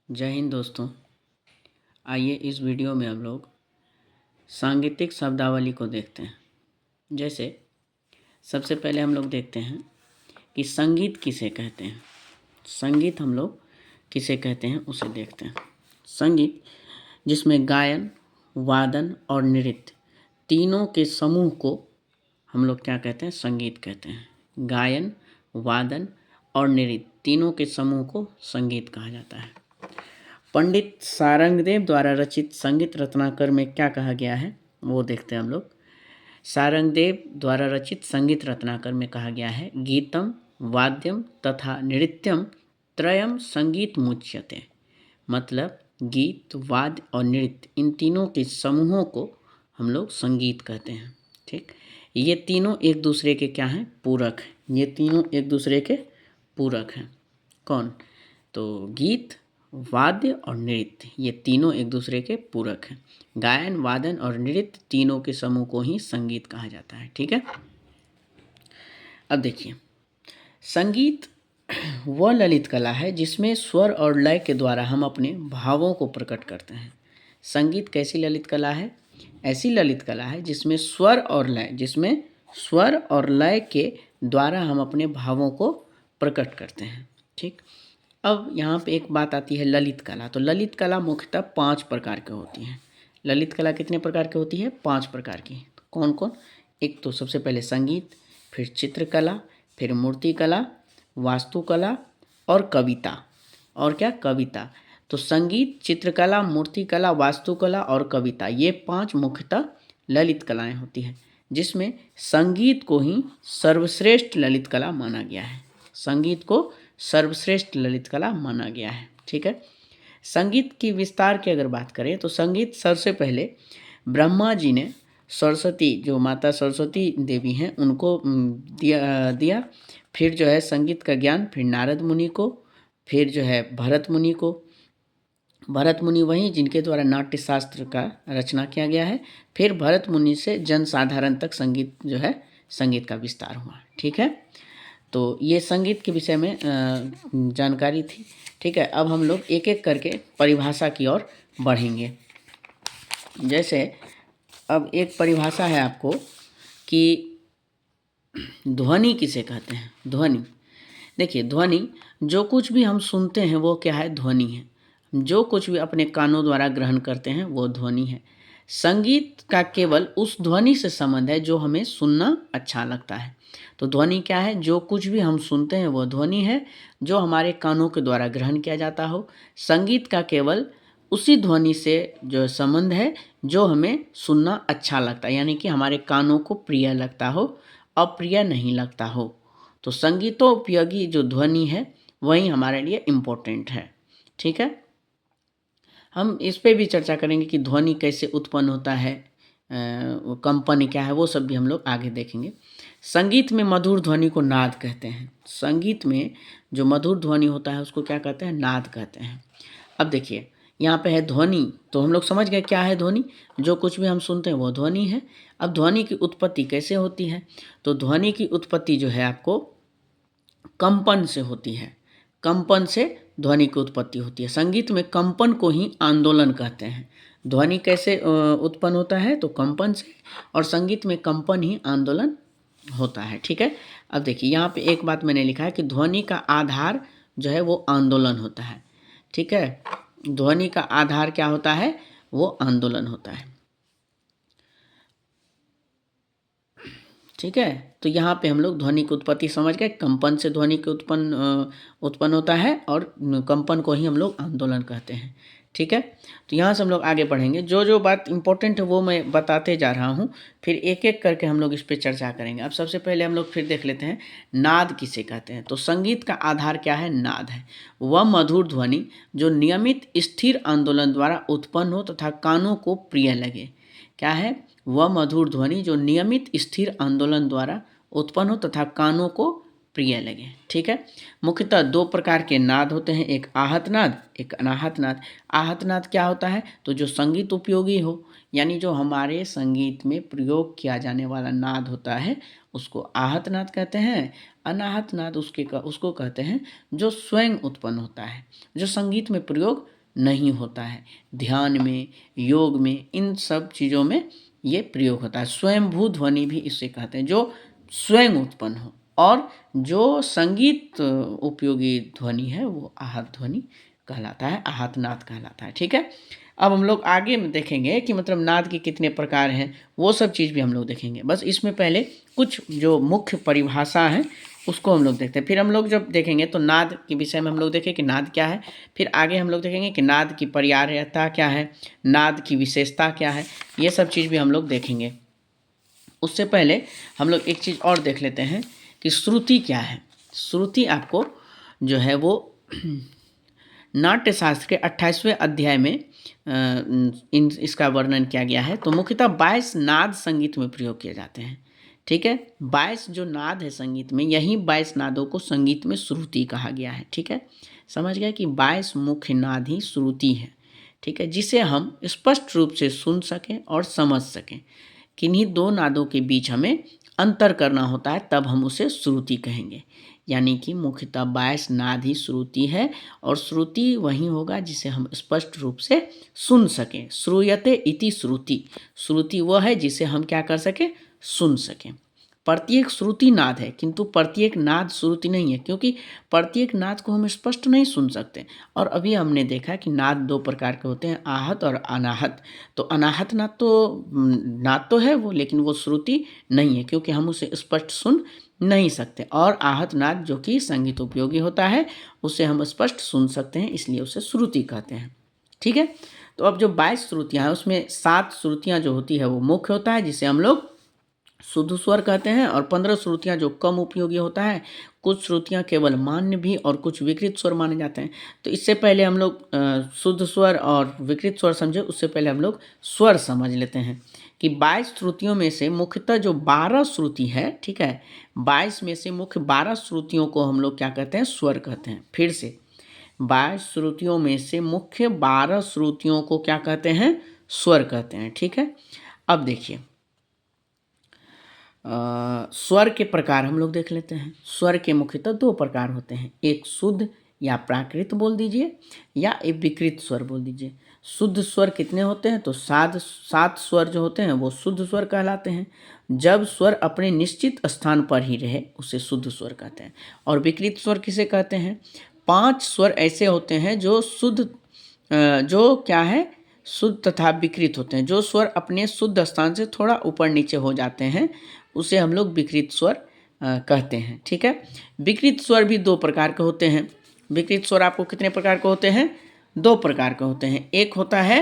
जय हिंद दोस्तों। आइए इस वीडियो में हम लोग सांगीतिक शब्दावली को देखते हैं। जैसे सबसे पहले हम लोग देखते हैं कि संगीत किसे कहते हैं। संगीत हम लोग किसे कहते हैं उसे देखते हैं। संगीत जिसमें गायन, वादन और नृत्य तीनों के समूह को हम लोग क्या कहते हैं? संगीत कहते हैं। गायन, वादन और नृत्य तीनों के समूह को संगीत कहा जाता है। पंडित सारंगदेव द्वारा रचित संगीत रत्नाकर में क्या कहा गया है वो देखते हैं हम लोग। सारंगदेव द्वारा रचित संगीत रत्नाकर में कहा गया है, गीतम वाद्यम तथा नृत्यम त्रयम संगीत मुच्यते। मतलब गीत, वाद्य और नृत्य इन तीनों के समूहों को हम लोग संगीत कहते हैं। ठीक, ये तीनों एक दूसरे के क्या हैं? पूरक हैं। ये तीनों एक दूसरे के पूरक हैं। कौन? तो गीत, वाद्य और नृत्य ये तीनों एक दूसरे के पूरक हैं। गायन, वादन और नृत्य तीनों के समूह को ही संगीत कहा जाता है। ठीक है, अब देखिए, संगीत वह ललित कला है जिसमें स्वर और लय के द्वारा हम अपने भावों को प्रकट करते हैं। संगीत कैसी ललित कला है? ऐसी ललित कला है जिसमें स्वर और लय के द्वारा हम अपने भावों को प्रकट करते हैं। ठीक, अब यहाँ पे एक बात आती है ललित कला। तो ललित कला मुख्यतः 5 प्रकार की होती हैं। ललित कला कितने प्रकार की होती है? 5 प्रकार की। तो कौन कौन? एक तो सबसे पहले संगीत, फिर चित्रकला, फिर मूर्तिकला, वास्तुकला और कविता। और क्या? कविता। तो संगीत, चित्रकला, मूर्तिकला, वास्तुकला और कविता ये 5 मुख्यतः ललित कलाएं होती हैं, जिसमें संगीत को ही सर्वश्रेष्ठ ललित कला माना गया है। संगीत को सर्वश्रेष्ठ ललित कला माना गया है। ठीक है, संगीत की विस्तार की अगर बात करें तो संगीत सबसे पहले ब्रह्मा जी ने सरस्वती, जो माता सरस्वती देवी हैं, उनको दिया। फिर जो है संगीत का ज्ञान फिर नारद मुनि को, फिर जो है भरत मुनि को। भरत मुनि वही जिनके द्वारा नाट्य शास्त्र का रचना किया गया है। फिर भरत मुनि से जन साधारण तक संगीत का विस्तार हुआ। ठीक है, तो ये संगीत के विषय में जानकारी थी। ठीक है, अब हम लोग एक एक करके परिभाषा की ओर बढ़ेंगे। जैसे अब एक परिभाषा है आपको कि ध्वनि किसे कहते हैं। ध्वनि, देखिए, ध्वनि जो कुछ भी हम सुनते हैं वो क्या है? ध्वनि है। जो कुछ भी अपने कानों द्वारा ग्रहण करते हैं वो ध्वनि है। संगीत का केवल उस ध्वनि से संबंध है जो हमें सुनना अच्छा लगता है। तो ध्वनि क्या है? जो कुछ भी हम सुनते हैं वो ध्वनि है, जो हमारे कानों के द्वारा ग्रहण किया जाता हो। संगीत का केवल उसी ध्वनि से जो संबंध है जो हमें सुनना अच्छा लगता है, यानी कि हमारे कानों को प्रिय लगता हो, अप्रिय नहीं लगता हो। तो संगीतोपयोगी जो ध्वनि है वही हमारे लिए इम्पोर्टेंट है। ठीक है, हम इस पे भी चर्चा करेंगे कि ध्वनि कैसे उत्पन्न होता है, कंपन क्या है, वो सब भी हम लोग आगे देखेंगे। संगीत में मधुर ध्वनि को नाद कहते हैं। संगीत में जो मधुर ध्वनि होता है उसको क्या कहते हैं? नाद कहते हैं। अब देखिए, यहाँ पे है ध्वनि, तो हम लोग समझ गए क्या है ध्वनि। जो कुछ भी हम सुनते हैं वो ध्वनि है। अब ध्वनि की उत्पत्ति कैसे होती है? तो ध्वनि की उत्पत्ति जो है आपको कंपन से होती है। कंपन से ध्वनि की उत्पत्ति होती है। संगीत में कंपन को ही आंदोलन कहते हैं। ध्वनि कैसे उत्पन्न होता है? तो कंपन से, और संगीत में कंपन ही आंदोलन होता है। ठीक है, अब देखिए, यहाँ पे एक बात मैंने लिखा है कि ध्वनि का आधार जो है वो आंदोलन होता है। ठीक है, ध्वनि का आधार क्या होता है? वो आंदोलन होता है। ठीक है, तो यहाँ पे हम लोग ध्वनि की उत्पत्ति समझ गए। कंपन से ध्वनि के उत्पन्न होता है, और कंपन को ही हम लोग आंदोलन कहते हैं। ठीक है, तो यहाँ से हम लोग आगे बढ़ेंगे। जो जो बात इंपॉर्टेंट है वो मैं बताते जा रहा हूँ, फिर एक एक करके हम लोग इस पर चर्चा करेंगे। अब सबसे पहले हम लोग फिर देख लेते हैं नाद किसे कहते हैं। तो संगीत का आधार क्या है? नाद है। वह मधुर ध्वनि जो नियमित स्थिर आंदोलन द्वारा उत्पन्न हो तथा कानों को प्रिय लगे। क्या है? वह मधुर ध्वनि जो नियमित स्थिर आंदोलन द्वारा उत्पन्न हो तथा कानों को प्रिय लगे। ठीक है, मुख्यतः 2 प्रकार के नाद होते हैं, एक आहत नाद, एक अनाहत नाद। आहत नाद क्या होता है? तो जो संगीत उपयोगी हो, यानी जो हमारे संगीत में प्रयोग किया जाने वाला नाद होता है उसको आहत नाद कहते हैं। अनाहत नाद उसको कहते हैं जो स्वयं उत्पन्न होता है, जो संगीत में प्रयोग नहीं होता है। ध्यान में, योग में, इन सब चीज़ों में ये प्रयोग होता है। स्वयंभू ध्वनि भी इसे कहते हैं, जो स्वयं उत्पन्न हो। और जो संगीत उपयोगी ध्वनि है वो आहत ध्वनि कहलाता है, आहत नाद कहलाता है। ठीक है, अब हम लोग आगे में देखेंगे कि मतलब नाद के कितने प्रकार हैं, वो सब चीज़ भी हम लोग देखेंगे। बस इसमें पहले कुछ जो मुख्य परिभाषा है उसको हम लोग देखते हैं। फिर हम लोग जब देखेंगे तो नाद के विषय में हम लोग देखें कि नाद क्या है। फिर आगे हम लोग देखेंगे कि नाद की पर्यायता क्या है, नाद की विशेषता क्या है, ये सब चीज़ भी हम लोग देखेंगे। उससे पहले हम लोग एक चीज़ और देख लेते हैं कि श्रुति क्या है। श्रुति आपको जो है वो नाट्यशास्त्र के 28वें अध्याय में इसका वर्णन किया गया है। तो मुख्यतः 22 नाद संगीत में प्रयोग किए जाते हैं। ठीक है, 22 जो नाद है संगीत में, यही 22 नादों को संगीत में श्रुति कहा गया है। ठीक है, समझ गए कि 22 मुख्य नाद ही श्रुति है। ठीक है, जिसे हम स्पष्ट रूप से सुन सकें और समझ सकें। किन्हीं दो नादों के बीच हमें अंतर करना होता है, तब हम उसे श्रुति कहेंगे। यानी कि मुख्यतः 22 नाद ही श्रुति है, और श्रुति वही होगा जिसे हम स्पष्ट रूप से सुन सकें। श्रूयते इति श्रुति, श्रुति वह है जिसे हम क्या कर सकें, सुन सकें। प्रत्येक श्रुति नाद है, किंतु प्रत्येक नाद श्रुति नहीं है, क्योंकि प्रत्येक नाद को हम स्पष्ट नहीं सुन सकते। और अभी हमने देखा कि नाद दो प्रकार के होते हैं, आहत और अनाहत। तो अनाहत नाद तो है वो, लेकिन वो श्रुति नहीं है, क्योंकि हम उसे स्पष्ट सुन नहीं सकते। और आहत नाद जो कि संगीत उपयोगी होता है, उसे हम स्पष्ट सुन सकते हैं, इसलिए उसे श्रुति कहते हैं। ठीक है, तो अब जो 22 श्रुतियाँ हैं उसमें 7 श्रुतियाँ जो होती है वो मुख्य होता है, जिसे हम लोग शुद्ध स्वर कहते हैं। और 15 श्रुतियाँ जो कम उपयोगी होता है। कुछ श्रुतियाँ केवल मान्य भी और कुछ विकृत स्वर माने जाते हैं। तो इससे पहले हम लोग शुद्ध स्वर और विकृत स्वर समझे, उससे पहले हम लोग स्वर समझ लेते हैं कि 22 श्रुतियों में से मुख्यतः जो 12 श्रुति है, ठीक है, 22 में से मुख्य 12 श्रुतियों को हम लोग क्या कहते हैं, स्वर कहते हैं। फिर से 22 श्रुतियों में से मुख्य 12 श्रुतियों को क्या कहते हैं, स्वर कहते हैं। ठीक है, अब देखिए स्वर के प्रकार हम लोग देख लेते हैं। स्वर के मुख्यतः 2 प्रकार होते हैं, एक शुद्ध या प्राकृत बोल दीजिए, या एक विकृत स्वर बोल दीजिए। शुद्ध स्वर कितने होते हैं, तो 7 स्वर जो होते हैं वो शुद्ध स्वर कहलाते हैं। जब स्वर अपने निश्चित स्थान पर ही रहे उसे शुद्ध स्वर कहते हैं। और विकृत स्वर किसे कहते हैं, 5 स्वर ऐसे होते हैं जो जो क्या है, शुद्ध तथा विकृत होते हैं। जो स्वर अपने शुद्ध स्थान से थोड़ा ऊपर नीचे हो जाते हैं उसे हम लोग विकृत स्वर कहते हैं। ठीक है, विकृत स्वर भी 2 प्रकार के होते हैं। विकृत स्वर आपको कितने प्रकार के होते हैं, 2 प्रकार के होते हैं। एक होता है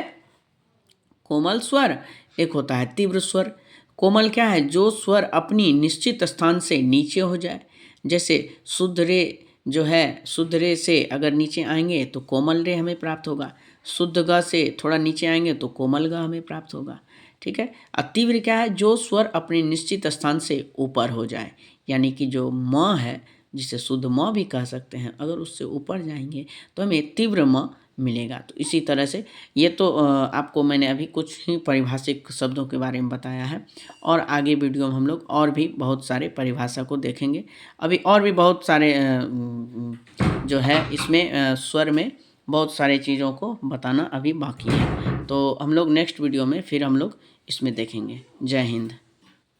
कोमल स्वर, एक होता है तीव्र स्वर। कोमल क्या है, जो स्वर अपनी निश्चित स्थान से नीचे हो जाए। जैसे शुद्ध रे जो है, शुद्ध रे से अगर नीचे आएंगे तो कोमल रे हमें प्राप्त होगा। शुद्ध ग से थोड़ा नीचे आएंगे तो कोमल ग हमें प्राप्त होगा। ठीक है, तीव्र क्या है, जो स्वर अपने निश्चित स्थान से ऊपर हो जाए। यानी कि जो म है, जिसे शुद्ध म भी कह सकते हैं, अगर उससे ऊपर जाएंगे तो हमें तीव्र म मिलेगा। तो इसी तरह से ये तो आपको मैंने अभी कुछ ही पारिभाषिक शब्दों के बारे में बताया है, और आगे वीडियो में हम लोग और भी बहुत सारे परिभाषा को देखेंगे। अभी और भी बहुत सारे जो है इसमें स्वर में बहुत सारे चीज़ों को बताना अभी बाकी है। तो हम लोग नेक्स्ट वीडियो में फिर हम लोग इसमें देखेंगे। जय हिंद।